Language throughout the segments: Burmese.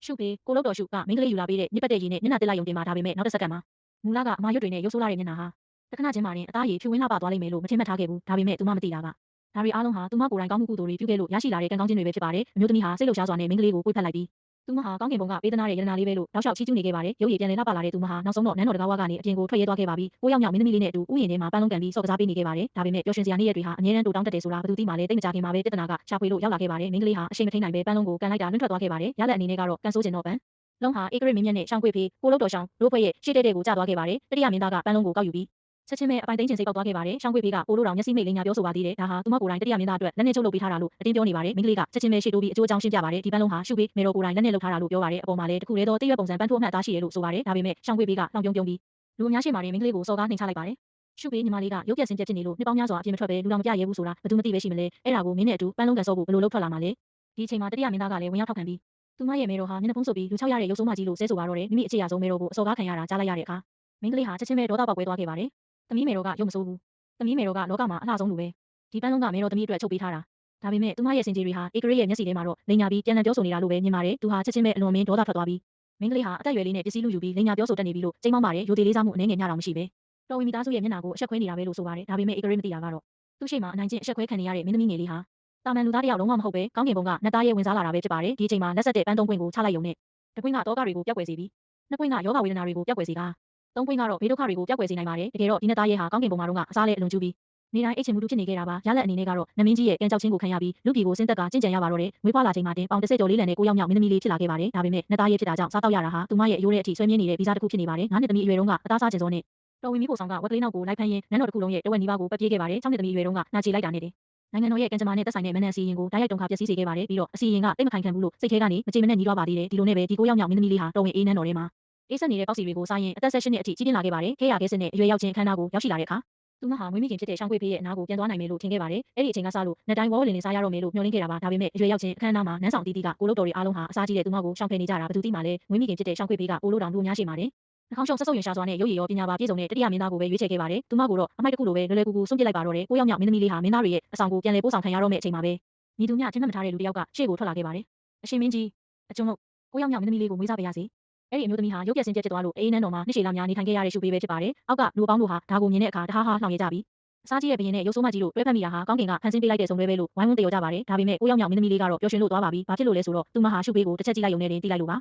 ရှုဖေကိုလို့တော်ရှုကမင်းကလေးယူလာပေးတဲ့ညစ်ပတ်တဲ့ရည်နဲ့မျက်နှာတက်လိုက်ရုံတင်မှာဒါပေမဲ့နောက်တစ်စက္ကန့်မှာမူလကအမာရွတ်တွေနဲ့ရုပ်ဆိုးလာတဲ့မျက်နှာဟာတခဏချင်းမှတင်အသားရည်ဖြူဝင်းလှပသွားလိမ့်မယ်လို့မထင်မှတ်ထားခဲ့ဘူးဒါပေမဲ့သူမမသိတာကဒါတွေအားလုံးဟာသူမကိုယ်တိုင်ကောင်းမှုကုသိုလ်တွေပြုခဲ့လို့ရရှိလာတဲ့ကံကောင်းခြင်းတွေပဲဖြစ်ပါတယ်အမျိုးသမီးဟာစိတ်လှုပ်ရှားစွာနဲ့မင်းကလေးကိုပွေ့ဖက်လိုက်ပြီးသူမဟာကောင်းကင်ဘုံကပေးသနာတဲ့ယန္တနာလေးပဲလို့တောက်လျှောက်ချီးကျူးနေခဲ့ပါတယ်ရုပ်ရည်ပြန်လည်လှပလာတဲ့သူမဟာနောက်ဆုံးတော့နန်းတော်တကားဝကနေအပြင်ကိုထွက်ရဲသွားခဲ့ပါပြီကိုရောက်မြောက်မင်းသမီးလေးနဲ့အတူဥယျာဉ်ထဲမှာပန်းလုံးကန်ပြီးစော့ကစားပေးနေခဲ့ပါတယ်ဒါပေမဲ့ပျော်ရွှင်စရာနေ့ရက်တွေဟာအမြဲတမ်းတိုးတောင်းတက်တယ်ဆိုတာဘယ်သူသိမှလည်းတိတ်မကြခင်မှာပဲပြဿနာကရှာဖွေလို့ရောက်လာခဲ့ပါတယ်မင်းကလေးဟာအရှိန်မထိန်နိုင်ပဲပန်းလုံးကိုကန်လိုက်တာလွင့်ထွက်သွားခဲ့ပါတယ်ရလက်အနေနဲ့ကတော့ကန်ဆိုးကျင်တော့ပန်းလုံးဟာဧကရစ်မင်းမြတ်နဲ့ရှောင်းကွေဖေကိုလို့တော်ရှောင်းရိုးဖွဲ့ရဲ့ရှေ့တဲ့ကိုကျသွားခဲ့ပါတယ်တတိယမင်းသားကပန်းလုံးကိုကောက်ယူပြီးချက်ချင်းပဲအပိုင်သိန်းချင်စိတ်ပေါက်သွားခဲ့ပါတယ်ရှောင်းကွေဖေကပိုလို့တော်မျက်စိမိတ်လိမ်ညာပြောဆိုပါသေးတယ်ဒါဟာသူမကိုယ်တိုင်တတိယမင်းသားအတွက်လက်နဲ့ချုပ်လုပ်ပေးထားတာလို့အတင်းပြောနေပါတယ်မင်းကလေးကချက်ချင်းပဲရှေ့တိုးပြီးအကျိုးအကြောင်းရှင်းပြပါတယ်ဒီပန်းလုံးဟာရှုဖေမေတော်ကိုယ်တိုင်လက်နဲ့လုပ်ထားတာလို့ပြောပါတယ်အပေါ်မှာလည်းတခုတည်းသောတိရွက်ပုံစံပန်းထိုးအမှတ်အသားရှိတယ်လို့ဆိုပါတယ်ဒါပေမဲ့ရှောင်းကွေဖေကလောင်ပြုံးပြုံးပြီးလူအများရှိမှမင်းကလေးကိုစော်ကားနှိမ်ချလိုက်ပါတယ်ရှုဖေညီမလေးကရုပ်ပြက်စင်ပြက်ဖြစ်နေလို့နှစ်ပေါင်းများစွာအပြင်မထွက်ပဲလူတော်မပြရဲဘူးဆိုတာဘယ်သူမသိပဲရှိမလဲအဲ့ဒါကိုမင်းနဲ့အတူပန်းလုံးကန်စောဖို့ဘယ်လိုလုပ်ထွက်လာမှာလဲဒီအချိန်မှာတတိယမင်းသားကလည်းဝင်ရောက်ထောက်ခံပြီးသူမရဲ့မေတော်ဟာမျက်နှာဖုံးဆုပ်ပြီးလူချောက်ရတဲ့ရုပ်ဆိုးမကြီးလို့ဆဲဆိုပါတော့တယ်မိမိအခြေရဆုံးမေတော်ကိုအစော်ကားခံရတာကြားလိုက်ရတဲ့အခါမင်းကလေးဟာချက်ချင်းပဲဒေါသပေါက်ကွဲသွားခဲ့ပါတယ်သမီးမေတော်ကရုပ်မဆိုးဘူးသမီးမေတော်ကလောကမှာအလှဆုံးလူပဲဒီပန်းလုံးကမေတော်သမီးအတွက်ချုပ်ပေးထားတာဒါပေမဲ့သူမရဲ့စင်ကြေတွေဟာဧကရစ်ရဲ့မျက်စိထဲမှာတော့လိန်ညာပြီးပြန်လည်ပြောဆိုနေတာလို့ပဲမြင်ပါတယ်သူဟာချက်ချင်းပဲအလွန်မင်းဒေါသထွက်သွားပြီးမင်းကလေးဟာအသက်အရွယ်လေးနဲ့ပစ္စည်းလူယူပြီးလိန်ညာပြောဆိုတတ်နေပြီလို့ကျိန်းမောင်းပါတယ်ရိုသေလေးစားမှုအနေငယ်ညတောင်မရှိပဲတော်ဝင်မိသားစုရဲ့မျက်နှာကိုအဆက်ခွဲနေတာပဲလို့ဆိုပါတယ်ဒါပေမဲ့ဧကရစ်မသိတာကတော့သူ့ရှိမှအနိုင်ကျင့်အဆက်ခွဲခံနေရတဲ့မင်းသမီးငယ်လေးဟာတာမန်လူသားတယောက်လုံးဝမဟုတ်ပဲကောင်းကင်ဘုံကနတ်သားရဲ့ဝင်စားလာတာပဲဖြစ်ပါတယ်ဒီအချိန်မှာလက်ဆက်တဲ့ပန်းသုံးပွင့်ကိုချလိုက်ရုံနဲ့တစ်ပွင့်ကတော့ကတွေကိုပျောက်ကွယ်စေပြီးနှစ်ပွင့်ကယောဂဝေဒနာတွေကိုပျောက်ကွယ်စေတာသုံးပွင့်ကတော့ဘေးဒုက္ခတွေကိုပျောက်ကွယ်စေနိုင်ပါတယ်တကယ်တော့ဒီနတ်သားရဲ့ဟာကောင်းကင်ဘုံမှာတော့ကအစားလဲအလွန်ကျူးပြီးနေတိုင်းအိတ်ချင်မှုတူဖြစ်နေခဲ့တာပါရလက်အနေနဲ့ကတော့နမင်းကြီးရဲ့ကံကြောက်ခြင်းကိုခံရပြီးလူပြည်ကိုစင်သက်ကကျင့်ကြံရပါတော့တယ်မွေးဖွားလာချိန်မှာတင်ပေါင်တစ်စက်ကျော်လေးလံနဲ့ကိုရောက်မြောက်မင်းသမီးလေးဖြစ်လာခဲ့ပါတယ်ဒါပေမဲ့နတ်သားရဲ့ဖြစ်တာကြောင့်စားတော့ရတာဟာသူမရဲ့အယိုးရဲ့အထိဆွဲမြင်းနေတဲ့ဗီဇာတစ်ခုဖြစ်နေပါတယ်ငါးနှစ်သမီးအရွယ်တုန်းကအသားစားကျင်စောနဲ့တော်ဝင်မီကိုဆောင်ကဝက်ကလေးနောက်ကိုလိုက်ဖမ်းရင်းနန်းတော်တစ်ခုလုံးရဲ့တဝက်နီးပါးကိုပတ်ပြေးခဲ့ပါတယ်၆နှစ်သမီးအရွယ်တုန်းကနာချေလိုက်တာနဲ့တင်နိုင်ငံတော်ရဲ့ကံကြမ္မာနဲ့သက်ဆိုင်တဲ့မနက်အစီရင်ကိုဓာတ်ရိုက်တုံခါပျက်စီးစေခဲ့ပါတယ်ပြီးတော့အစီရင်ကတိတ်မခိုင်ခံဘူးလို့စိတ်ထဲကနေမကြေမနက်ညီးသွားပါသေးတယ်ဒီလိုနဲ့ပဲဒီကိုရောက်မြောက်မင်းသမီးလေးဟာတော်ဝင်အေးနန်းတော်ထဲမှာအေးဆက်နေတဲ့ပေါက်စီတွေကိုစားရင်အသက်16နှစ်အထိကြီးပြင်းလာခဲ့ပါတယ်ခဲရခဲစစ်နဲ့အရွယ်ရောက်ချင်းအခမ်းအနားကိုရောက်ရှိလာတဲ့အခါသူမဟာမွေးမိခင်ဖြစ်တဲ့ရှောင်းခွေဖေးရဲ့အနားကိုပြန်သွားနိုင်မယ်လို့ထင်ခဲ့ပါတယ်အဲ့ဒီအချိန်ကစလို့နှစ်တိုင်းဝေါ်ဝလင်နေစားရတော့မယ်လို့မျှော်လင့်ခဲ့တာပါဒါပေမဲ့အရွယ်ရောက်ချင်းအခမ်းအနားမှာနန်းဆောင်တီးတီးကကိုလို့တော်တွေအားလုံးဟာအစားကြီးတဲ့သူမကိုရှောင်ဖယ်နေကြတာဘယ်သူသိမှလဲမွေးမိခင်ဖြစ်တဲ့ရှောင်းခွေဖေးကကိုလို့တောင်လူအများရှိပါတယ်နှာခေါင်းရှုံဆက်ဆုပ်ရင်ရှာစွာနဲ့ရုပ်ရည်ရောပညာပါပြည့်စုံတဲ့တတိယမင်းသားကိုပဲရွေးချယ်ခဲ့ပါတယ်သူမကိုတော့အမိုက်တစ်ခုလိုပဲလွယ်လွယ်ကူကူစွန့်ပစ်လိုက်ပါတော့တယ်ကိုရောက်မြောက်မင်းသမီးလေးဟာမင်းသားတွေရဲ့အဆောင်ကိုပြန်လည်ပို့ဆောင်ခံရတော့မယ့်အချိန်မှာပဲညီသူမျှထင်မှတ်မထားတဲ့လူတစ်ယောက်ကရှေ့ကိုထွက်လာခဲ့ပါတယ်အရှင်မင်းကြီးအကျုံးလို့ကိုရောက်မြောက်မင်းသမီးလေးကိုမွေးစားပေးရစေအဲ့ဒီအမျိုးသမီးဟာရုပ်ပြက်စင်ပြက်ဖြစ်သွားလို့အေးနန်းတော်မှာနှစ်ရှည်လများနေထိုင်ခဲ့ရတဲ့ရှုပေးပဲဖြစ်ပါတယ်အောက်ကလူပေါင်းတို့ဟာဒါကိုမြင်တဲ့အခါတဟားဟာလှောင်ရကြပြီအစားကြီးရဲ့ဘရင်နဲ့ရုပ်ဆိုးမကြီးတို့တွဲဖက်မိတာဟာကောင်းကင်ကဖန်ဆင်းပေးလိုက်တဲ့ဆုံးတွဲပဲလို့ဝိုင်းဝန်းတယောကြပါတယ်ဒါပေမဲ့ကိုရောက်မြောက်မင်းသမီးလေးကတော့ပျော်ရွှင်လို့သွားပါပြီဘာဖြစ်လို့လဲဆိုတော့သူမဟာရှုပေးကိုတစ်ချက်ကြည့်လိုက်ရုံနဲ့တင်သိလိုက်လို့ပ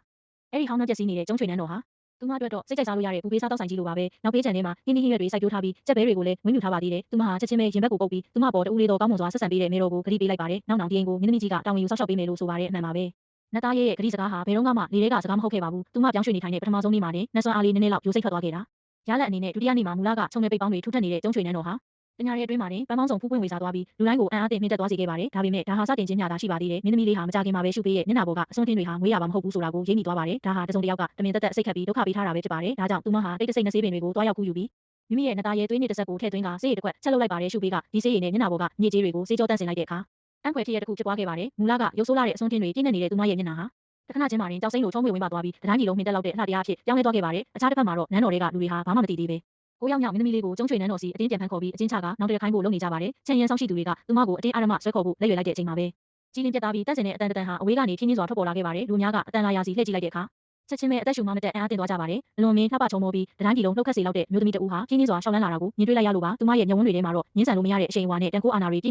ါအဲ့ဒီဟောင်းနှက်ပျက်စီးနေတဲ့ကျုံးချွေနန်းတော်ဟာသူမအတွက်တော့စိတ်ကြိုက်စားလို့ရတဲ့ဘူပေးစားတောက်ဆိုင်ကြီးလိုပါပဲနောက်ပေးချန်ထဲမှာဟင်းသီးဟင်းရွက်တွေစိုက်ပျိုးထားပြီးကြက်ဘဲတွေကိုလည်းဝင်းမြူထားပါသေးတယ်သူမဟာချက်ချင်းပဲရင်ဘက်ကိုပုတ်ပြီးသူမပေါ်တူလေးတော့ကောင်းမွန်စွာဆက်ဆံပေးတဲ့မေတော်ကိုဂတိပေးလိုက်ပါတယ်နောက်ဒီအိမ်ကိုမင်းသမီးကြီးကတာဝန်ယူဆောက်ရှောက်ပေးမယ်လို့ဆိုပါတယ်အမှန်ပါပဲနတ်သားရဲ့ဂတိစကားဟာဘယ်တော့မှလေထဲကစကားမဟုတ်ခဲ့ပါဘူးသူမပြောင်းရွှေ့နေထိုင်တဲ့ပထမဆုံးနေ့မှာတင်နတ်စွမ်းအားလေးနည်းနည်းလောက်ယိုစိတ်ထွက်သွားခဲ့တာရလက်အနေနဲ့ဒုတိယနေ့မှာမူလကချုံနေပိတ်ပေါင်းတွေထူထပ်နေတဲ့ကျုံးချွေနန်းတော်ဟာပညာရဲ့အတွင်းမှာတင်ပန်းပေါင်းစုံဖူးပွင့်ဝေစားသွားပြီးလူတိုင်းကိုအံ့အားသင့်မြင့်တက်သွားစေခဲ့ပါတယ်ဒါပေမဲ့ဒါဟာစတင်ခြင်းညာတာရှိပါသေးတယ်မင်းသမီးလေးဟာမကြခင်မှာပဲရှုပေးရဲ့မျက်နှာပေါ်ကအစွန်းထင်းတွေဟာငွေရပါမဟုတ်ဘူးဆိုတာကိုရိပ်မိသွားပါတယ်ဒါဟာတစုံတစ်ယောက်ကတမင်သက်သက်စိတ်ခတ်ပြီးဒုက္ခပေးထားတာပဲဖြစ်ပါတယ်ဒါကြောင့်သူမဟာတိတ်တဆိတ်နှစေးပင်တွေကိုတွားရောက်ကူးယူပြီးမိမိရဲ့နတ်သားရဲ့သွေးနှစ်တစ်စက်ကိုထည့်သွင်းကဆေးရည်တစ်ခွက်ချက်လုပ်လိုက်ပါတယ်ရှုပေးကဒီဆေးရည်နဲ့မျက်နှာပေါ်ကညစ်ကြေးတွေကိုဆေးကြောတန့်စင်လိုက်တဲ့အခါအံ့ခွဲဖြစ်ရတဲ့တစ်ခုဖြစ်သွားခဲ့ပါတယ်မူလကရုပ်ဆိုးလာတဲ့အစွန်းထင်းတွေပြည့်နေနေတဲ့သူမရဲ့မျက်နှာဟာတခဏချင်းမှတင်ကြောက်စိမ့်လိုချုံးမွေဝင်ပါသွားပြီးတိုင်းပြည်လုံးမြင့်တက်လောက်တဲ့အလှတရားအဖြစ်ပြောင်းလဲသွားခဲ့ပါတယ်အခြားတစ်ဖက်မှာတော့နန်းတော်တွေကလူတွေဟာဘာမှမသိသေးပဲကိုရောက်မြောက်မင်းသမီးလေးကိုကျုံးချွေနန်းတော်စီအတင်းပြန်ဖန်ခေါ်ပြီးအချင်းချကနောက်တစ်ခိုင်းဖို့လုပ်နေကြပါတယ်ချန်ရန်ဆောင်ရှိသူတွေကသူမကိုအတင်းအဓမ္မဆွဲခေါ်ဖို့လက်ရွယ်လိုက်တဲ့အချိန်မှာပဲကြီးလင်းပြတ်သားပြီးတက်စင်တဲ့အတန်တန်ဟာအဝေးကနေဖြင်းချင်းစွာထွက်ပေါ်လာခဲ့ပါတယ်လူများကအတန်လာရာစီလှည့်ကြည့်လိုက်တဲ့အခါချက်ချင်းပဲအသက်ရှူမှမတက်အံ့အားသင့်သွားကြပါတယ်အလွန်မင်းလှပချုံမောပြီးတိုင်းပြည်လုံးနှုတ်ခတ်စေလောက်တဲ့မျိုးသမီးတဦးဟာဖြင်းချင်းစွာရှောင်းလန်းလာတာကိုမြင်တွေ့လိုက်ရလို့ပါသူမရဲ့ညုံဝန်းတွေထဲမှာတော့ညင်းဆန်လို့မရတဲ့အရှိန်အဝါနဲ့တန်ခိုးအာနာတွေပြည့်